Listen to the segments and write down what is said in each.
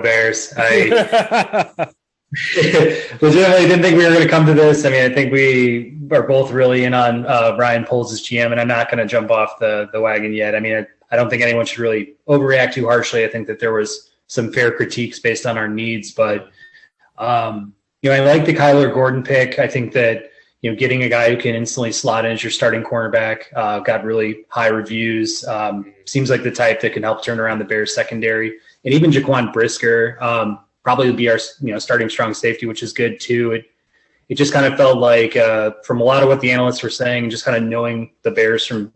Bears. I legitimately didn't think we were going to come to this. I mean, I think we are both really in on Ryan Poles as GM, and I'm not going to jump off the wagon yet. I mean, I don't think anyone should really overreact too harshly. I think that there was some fair critiques based on our needs, but I like the Kyler Gordon pick. I think that getting a guy who can instantly slot in as your starting cornerback got really high reviews. Seems like the type that can help turn around the Bears secondary, and even Jaquan Brisker probably would be our starting strong safety, which is good too. It just kind of felt like from a lot of what the analysts were saying, just kind of knowing the Bears from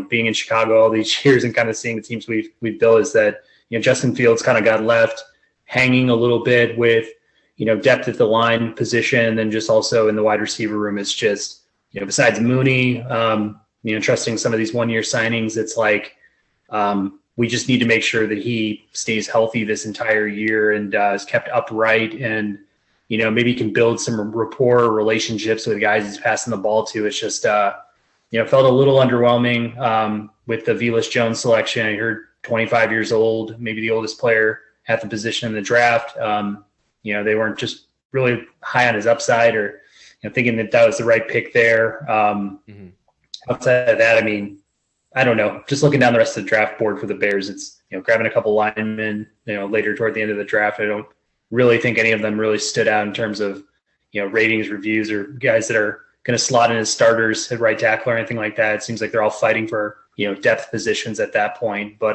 being in Chicago all these years and kind of seeing the teams we've built, is that Justin Fields kind of got left hanging a little bit with depth at the line position, and then just also in the wide receiver room. It's just besides Mooney, trusting some of these 1-year signings, it's like we just need to make sure that he stays healthy this entire year and is kept upright, and maybe can build some rapport or relationships with guys he's passing the ball to. It's just felt a little underwhelming with the Velus Jones selection. I heard 25 years old, maybe the oldest player at the position in the draft. They weren't just really high on his upside, or thinking that was the right pick there. Outside of that, I mean, I don't know. Just looking down the rest of the draft board for the Bears, it's grabbing a couple linemen later toward the end of the draft. I don't really think any of them really stood out in terms of ratings, reviews, or guys that are going to slot in as starters at right tackle or anything like that. It seems like they're all fighting for depth positions at that point. But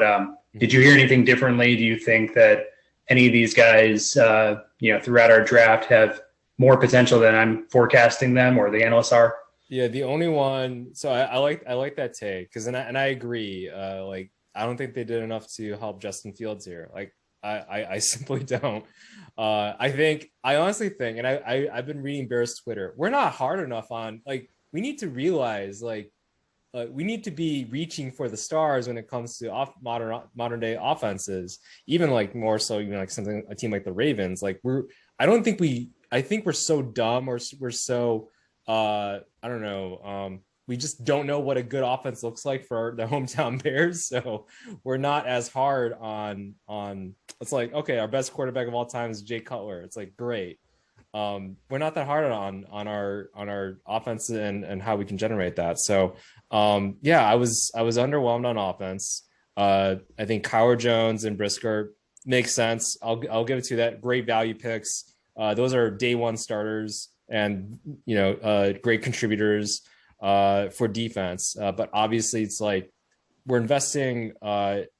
did you hear anything differently? Do you think that any of these guys throughout our draft have more potential than I'm forecasting them, or the analysts are? Yeah, the only one. So I like that take, because and I agree. I don't think they did enough to help Justin Fields here. I simply don't. I honestly think, and I've been reading Bears Twitter, we're not hard enough on, we need to realize we need to be reaching for the stars when it comes to modern day offenses, even more so, a team like the Ravens. I think we're so dumb, or we're so I don't know. We just don't know what a good offense looks like for the hometown Bears. So we're not as hard on it's like, okay, our best quarterback of all time is Jay Cutler. It's like, great. We're not that hard on our offense and how we can generate that. So I was underwhelmed on offense. I think Kyler Jones and Brisker makes sense. I'll give it to that. Great value picks. Those are day one starters and great contributors for defense. But obviously it's like we're investing.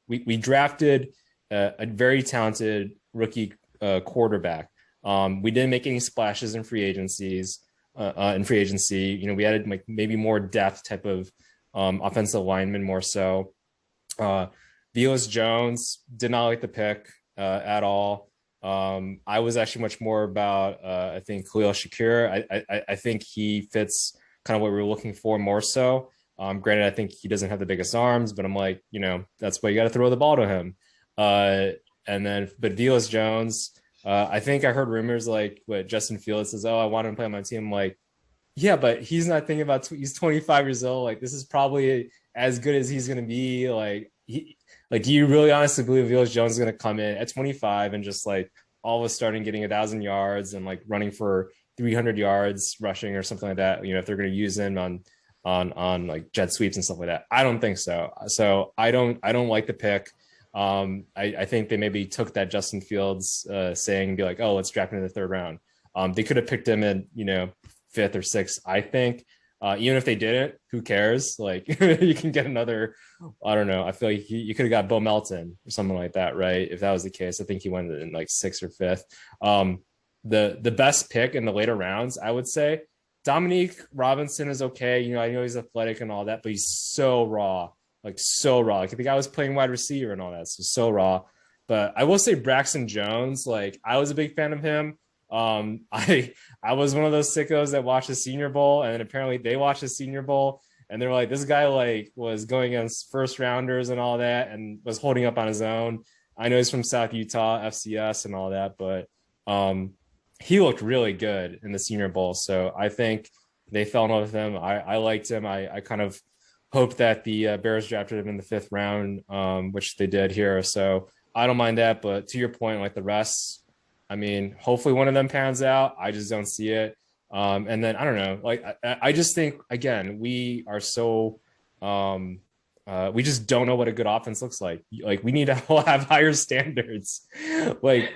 We drafted a very talented rookie quarterback. We didn't make any splashes in free agencies. We added maybe more depth type of offensive lineman more so. Velus Jones, did not like the pick at all. I was actually much more about I think Khalil Shakir. I think he fits kind of what we were looking for more so. Granted, I think he doesn't have the biggest arms, but I'm like, that's why you got to throw the ball to him. But Velus Jones, I think I heard rumors like what Justin Fields says, I want him to play on my team. I'm like, yeah, but he's not thinking about, he's 25 years old. This is probably as good as he's going to be. Do you really honestly believe Velus Jones is going to come in at 25 and just all of a sudden getting 1,000 yards and running for 300 yards rushing or something like that? If they're going to use him on jet sweeps and stuff like that. I don't think so. So I don't like the pick. I think they maybe took that Justin Fields saying and be like, let's draft him in the third round. They could have picked him in, 5th or 6th, I think. Even if they didn't, who cares? You can get another, I don't know. I feel like you could have got Bo Melton or something like that, right? If that was the case, I think he went in 6th or 5th. The best pick in the later rounds, I would say, Dominique Robinson is okay. I know he's athletic and all that, but he's so raw. So raw. The guy was playing wide receiver and all that, so raw. But I will say Braxton Jones, I was a big fan of him. I was one of those sickos that watched the Senior Bowl, and then apparently they watched the Senior Bowl, and they were like, this guy was going against first rounders and all that, and was holding up on his own. I know he's from South Utah, FCS and all that, but he looked really good in the Senior Bowl. So I think they fell in love with him. I liked him. I kind of hoped that the Bears drafted him in the 5th round, which they did here. So I don't mind that, but to your point, like the rest, I mean, hopefully one of them pans out. I just don't see it. And then I don't know, like I just think again, we are so we just don't know what a good offense looks like. Like we need to have higher standards. Like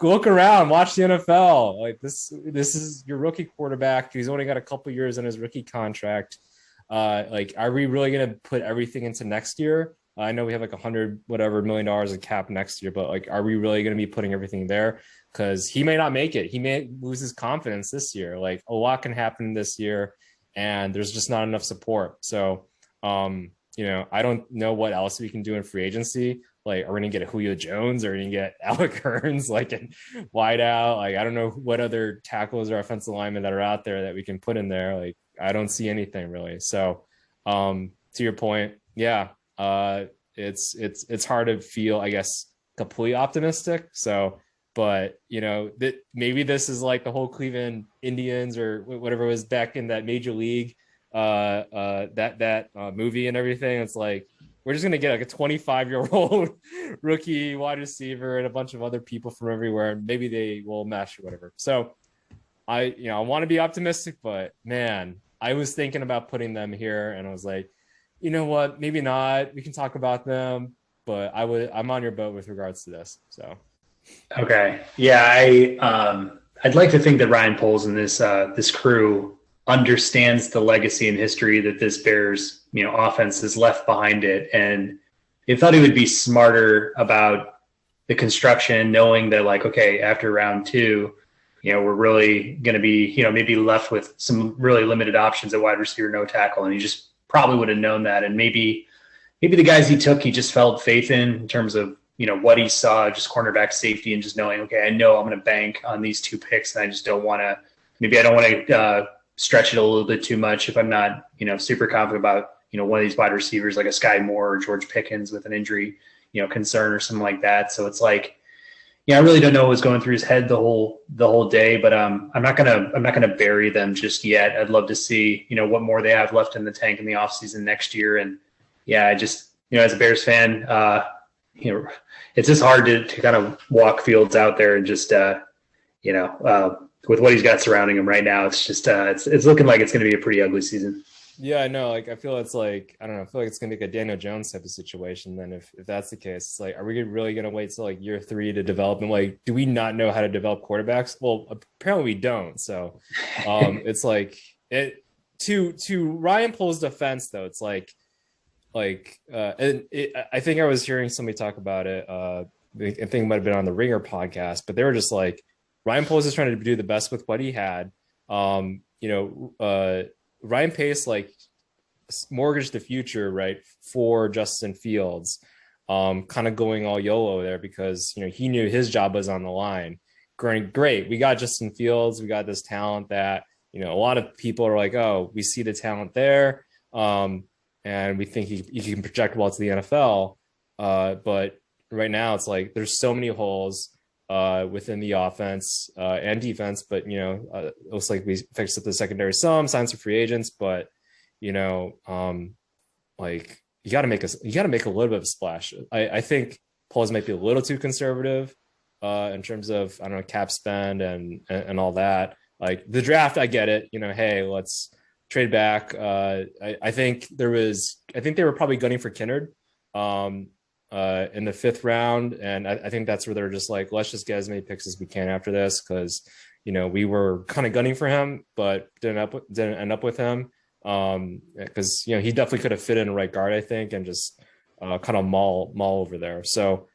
look around, watch the NFL. Like this is your rookie quarterback. He's only got a couple years in his rookie contract. Like, are we really going to put everything into next year? I know we have like $100 whatever million in cap next year, but like, are we really going to be putting everything there? Because he may not make it. He may lose his confidence this year. Like a lot can happen this year, and there's just not enough support. So, you know, I don't know what else we can do in free agency. Like, are we going to get a Julio Jones, or are we going to get Alec Hearns like in wide out? Like, I don't know what other tackles or offensive linemen that are out there that we can put in there. Like, I don't see anything really. So, to your point, yeah, it's hard to feel, I guess, completely optimistic. So, but you know, that maybe this is like the whole Cleveland Indians or whatever it was back in that Major League that movie and everything. It's like we're just gonna get like a 25-year-old rookie wide receiver and a bunch of other people from everywhere, and maybe they will mesh or whatever. So I want to be optimistic, but man, I was thinking about putting them here, and I was like, you know what, maybe not. We can talk about them, but I'm on your boat with regards to this. So Okay, yeah, I'd like to think that Ryan Poles and this crew understands the legacy and history that this Bears offense has left behind it, and they thought he would be smarter about the construction, knowing that like, okay, after round two, we're really going to be maybe left with some really limited options at wide receiver, no tackle, and he just probably would have known that. And maybe the guys he took, he just felt faith in terms of what he saw, just cornerback safety, and just knowing, okay, I know I'm going to bank on these 2 picks, and I just don't want to stretch it a little bit too much if I'm not super confident about one of these wide receivers like a Sky Moore or George Pickens with an injury concern or something like that. So it's like, I really don't know what was going through his head the whole day, but I'm not gonna bury them just yet. I'd love to see what more they have left in the tank in the offseason next year. And yeah, I just as a Bears fan, it's just hard to kind of walk Fields out there and just with what he's got surrounding him right now, it's just it's looking like it's going to be a pretty ugly season. Yeah, I know. Like, I feel it's like, I don't know. I feel like it's going to be like a Daniel Jones type of situation. Then if that's the case, it's like, are we really going to wait till like year 3 to develop? And like, do we not know how to develop quarterbacks? Well, apparently we don't. So it's like to Ryan Poles' defense though, it's like, I think I was hearing somebody talk about it. I think it might have been on the Ringer podcast, but they were just like, Ryan Poles is trying to do the best with what he had. Ryan Pace like mortgaged the future, right, for Justin Fields, kind of going all YOLO there because he knew his job was on the line. Great, we got Justin Fields, we got this talent that a lot of people are like, oh, we see the talent there, and we think he can project well to the NFL, but right now it's like there's so many holes within the offense and defense, but it looks like we fixed up the secondary some, signed some free agents, but like you got to make a little bit of a splash. I think Poles might be a little too conservative in terms of, I don't know, cap spend and all that. Like the draft, I get it. Hey, let's trade back. I think they were probably gunning for Kinnard in the 5th round, and I think that's where they're just like, let's just get as many picks as we can after this, because we were kind of gunning for him, but didn't end up with him, because he definitely could have fit in right guard, I think, and just kind of maul over there. So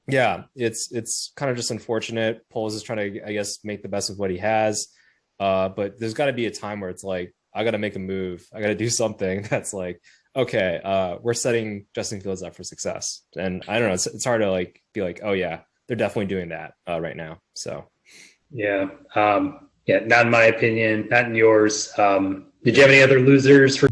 yeah, it's kind of just unfortunate. Poles is trying to, I guess, make the best of what he has, but there's got to be a time where it's like, I got to make a move, I got to do something that's like, okay, we're setting Justin Fields up for success. And I don't know, it's hard to like be like, oh yeah, they're definitely doing that right now. So yeah, not in my opinion, not in yours. Did you have any other losers for